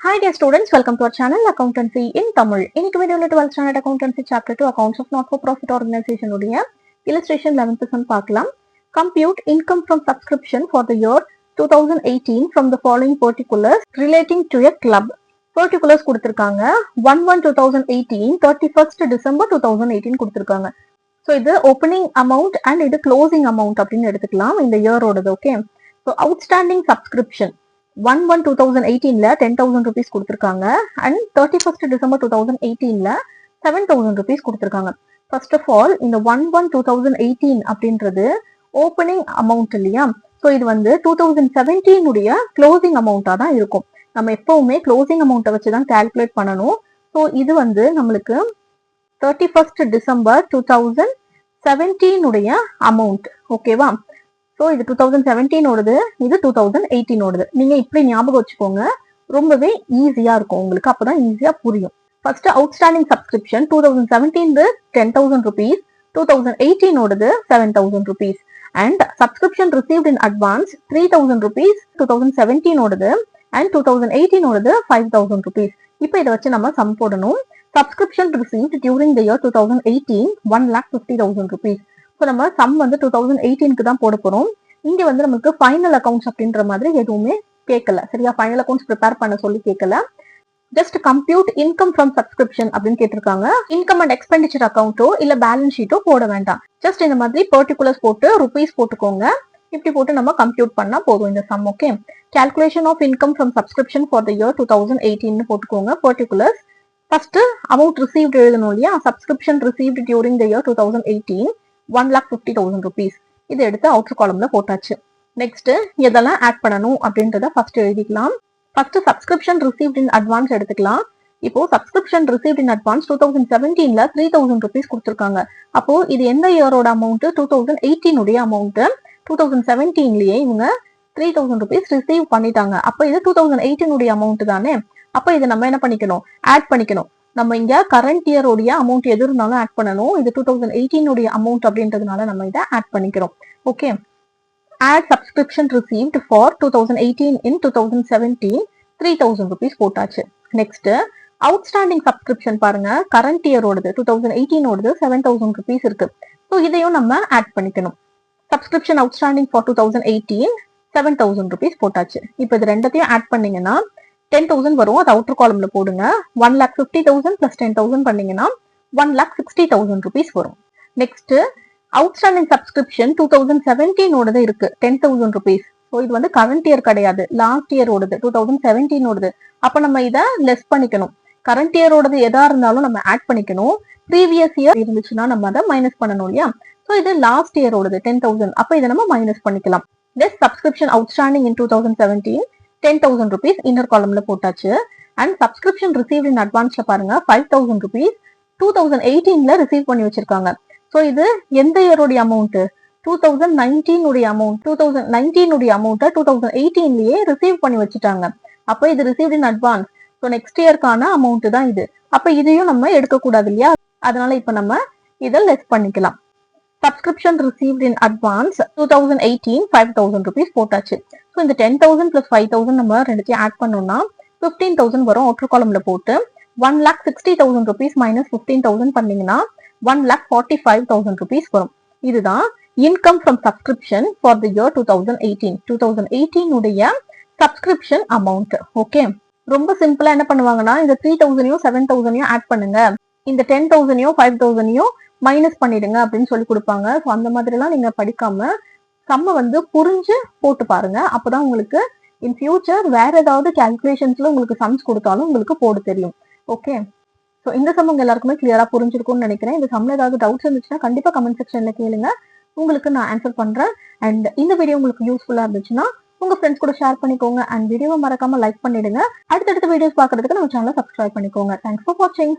Hi dear students, welcome to our channel Accountancy in Tamil. இன்னைக்கு வீடியோல 12th standard accountancy chapter 2 accounts of not for profit organization உடைய illustration 11% பார்க்கலாம். Compute income from subscription for the year 2018 from the following particulars relating to a club. Particulars கொடுத்திருக்காங்க 1/1/2018 31st December 2018 கொடுத்திருக்காங்க. So இது opening amount and இது closing amount அப்படின்னு எடுத்துக்கலாம் இந்த year ஓடது. Okay, so outstanding subscription 1/1/2018 10,000 rupees கொடுத்திருக்காங்க and 31st December 2018 7,000 rupees கொடுத்திருக்காங்க. First of all இந்த 1/1/2018 அப்படின்றது ஓப்பனிங் அமௌண்ட் இல்லையா? ஸோ இது வந்து 2017 உடைய க்ளோசிங் அமௌண்டா தான் இருக்கும். நம்ம எப்பவுமே க்ளோசிங் அமௌண்ட்டை வச்சு தான் கால்குலேட் பண்ணணும். ஸோ இது வந்து நம்மளுக்கு 31st December 2017 உடைய அமௌண்ட். ஓகேவா? ஸோ இது 2017 ஓடுது, இது 2018 ஓடுது. நீங்க இப்படி ஞாபகம் வச்சுக்கோங்க, ரொம்பவே ஈஸியா இருக்கும் உங்களுக்கு, அப்பதான் ஈஸியா புரியும். ஃபர்ஸ்ட் அவுட்ஸ்டாண்டிங் சப்ஸ்கிரிப்ஷன் 2017 10,000 rupees, 2018 ஓடுது 7,000 rupees and subscription received in advance 3,000 rupees 2017 ஓடுது and 2018 ஓடுது 5,000 rupees. இப்போ இதை வச்சு நம்ம சம் போடணும். Subscription received during the year 2018 1,50,000 rupees. So நம்ம சம் வந்து 2018க்கு தான் போட போறோம். இங்க வந்து நமக்கு ஃபைனல் அக்கௌண்ட்ஸ் அப்படின்ற மாதிரி எதுவுமே கேட்கல. சரியா? ஃபைனல் அக்கௌண்ட்ஸ் ப்ரிப்பேர் பண்ண சொல்லி கேட்கல. Just compute income from subscription அப்படின்னு கேட்டிருக்காங்க. இன்கம் அண்ட் எக்ஸ்பெண்டிச்சர் அக்கௌண்ட்டோ இல்ல பேலன்ஸ் ஷீட்டோ போட வேண்டாம். ஜஸ்ட் இந்த மாதிரி பர்டிகுலர்ஸ் போட்டு ருபீஸ் போட்டுக்கோங்க. இப்படி போட்டு நம்ம கம்ப்யூட் பண்ணா போதும் இந்த sum. Okay, calculation of income from subscription for the year 2018 போட்டுக்கோங்க. பர்டிகுலர்ஸ் ஃபர்ஸ்ட் அமௌண்ட் ரிசீவ்ட் எழுதணும் இல்லையா? Subscription received during the year 2018 1,50,000 rupees. இது எடுத்து அவுட்டர் காலம்ல போட்டாச்சு. நெக்ஸ்ட் எதெல்லாம் ஆட் பண்ணணும் அப்படின்றத ஃபர்ஸ்ட் எழுதிக்கலாம். First subscription received in advance எடுத்துக்கலாம். இப்போ subscription received in advance 2017 3,000 rupees கொடுத்திருக்காங்க. அப்போ இது எந்த இயரோட அமௌண்ட்? 2018 உடைய அமௌண்ட். 2017லயே இவங்க 3,000 rupees ரிசீவ் பண்ணிட்டாங்க. அப்போ இது 2018 உடைய அமௌண்ட் தானே. அப்போ இதை நம்ம என்ன பண்ணிக்கணும்? ஆட் பண்ணிக்கணும். நம்ம இங்க கரண்ட் இயர் உடைய அமௌண்ட் எது இருந்தாலும் ஆட் பண்ணணும். இது 2018 உடைய அமௌண்ட் அப்படின்றதுனால நம்ம இதை ஆட் பண்ணிக்கிறோம். Okay, add subscription received for 2018 in 2017 3,000 rupees போட்டாச்சு. நெக்ஸ்ட் அவுட்ஸ்டாண்டிங் சப்ஸ்கிரிப்ஷன் பாருங்க, கரண்ட் இயர் ஓடுது 2018 ஓடுது 7,000 rupees இருக்கு. ஸோ இதையும் நம்ம ஆட் பண்ணிக்கணும். சப்ஸ்கிரிப்ஷன் அவுட்ஸ்டாண்டிங் ஃபார் 2018 7,000 rupees போட்டாச்சு. இப்போ இது ரெண்டத்தையும் ஆட் பண்ணீங்கன்னா 10,000 வரும். அது அவுட்டர் காலம்ல போடுங்க. 1,50,000 பிளஸ் 10,000 பண்ணீங்கன்னா 1,60,000 rupees வரும். நெக்ஸ்ட் அவுட்ஸ்டாண்டிங் சப்ஸ்கிரிப்ஷன் 2017 ஓடது இருக்கு 10,000 rupees. ஸோ இது வந்து கரண்ட் இயர் கிடையாது, லாஸ்ட் இயர் ஓடுது 2017 ஓடுது. அப்ப நம்ம இதை லெஸ் பண்ணிக்கணும். கரண்ட் இயர் ஓடது எதா இருந்தாலும் நம்ம ஆட் பண்ணிக்கணும். ப்ரீவியஸ் இயர் இருந்துச்சுன்னா நம்ம அதை மைனஸ் பண்ணணும் இல்லையா? ஸோ இது லாஸ்ட் இயர் ஓடுது 10,000. அப்ப இதை நம்ம மைனஸ் பண்ணிக்கலாம். This subscription outstanding in 2017 10,000 rupees inner காலம்ல போட்டாச்சு. அண்ட் சப்ஸ்கிரிப்ஷன் ரிசீவ் இன் அட்வான்ஸ்ல பாருங்க 5,000 rupees 2018 ரிசீவ் பண்ணி வச்சிருக்காங்க. ஸோ இது எந்த இயரோடைய அமௌண்ட்? 2019 உடைய அமௌண்ட். 2019 உடைய அமௌண்ட்டை 2018லயே ரிசீவ் பண்ணி வச்சுட்டாங்க. அப்போ இது receive in advance. So next இயர்க்கான அமௌண்ட் தான் இது. அப்ப இதையும் நம்ம எடுக்க கூடாது இல்லையா? அதனால இப்ப நம்ம இதை லெஸ் பண்ணிக்கலாம். Subscription received in advance 2018 5,000 rupees போட்டாச்சு. ஸோ இந்த 10,000 பிளஸ் 5,000 நம்ம ரெண்டுத்தையும் ஆட் பண்ணோம்னா 15,000 வரும். அவுட்டர் காலம்ல போட்டு 1,60,000 rupees மைனஸ் 15,000 பண்ணீங்கன்னா 1,45,000 rupees வரும். இதுதான் income from subscription for the year 2018. 2018 உடைய சப்ஸ்கிரிப்ஷன் அமௌண்ட். ஓகே, ரொம்ப சிம்பிளா என்ன பண்ணுவாங்கன்னா இந்த 3,000யும் 7,000யும் ஆட் பண்ணுங்க, இந்த 10,000யும் 5,000யும் மைனஸ் பண்ணிடுங்க அப்படின்னு சொல்லி கொடுப்பாங்க. ஸோ அந்த மாதிரி எல்லாம் நீங்க படிக்காம சம்ம வந்து புரிஞ்சு போட்டு பாருங்க. அப்பதான் உங்களுக்கு இன் ஃபியூச்சர் வேற ஏதாவது கால்குலேஷன்ஸ்ல உங்களுக்கு சம்ஸ் கொடுத்தாலும் உங்களுக்கு போட தெரியும். ஓகே, ஸோ இந்த சம் உங்க எல்லாருக்குமே கிளியரா புரிஞ்சிருக்கும்னு நினைக்கிறேன். இந்த சம்ல ஏதாவது டவுட்ஸ் இருந்துச்சுன்னா கண்டிப்பா கமெண்ட் செக்ஷன்ல கேளுங்க, உங்களுக்கு நான் ஆன்சர் பண்றேன். அண்ட் இந்த வீடியோ உங்களுக்கு யூஸ்ஃபுல்லா இருந்துச்சுன்னா உங்க ஃப்ரெண்ட்ஸ் கூட ஷேர் பண்ணிக்கோங்க. அண்ட் வீடியோவை மறக்காம லைக் பண்ணிடுங்க. அடுத்தடுத்த வீடியோஸ் பாக்குறதுக்கு நம்ம சேனலை சப்ஸ்கிரைப் பண்ணிக்கோங்க. தேங்க்ஸ் ஃபார் வாட்சிங்.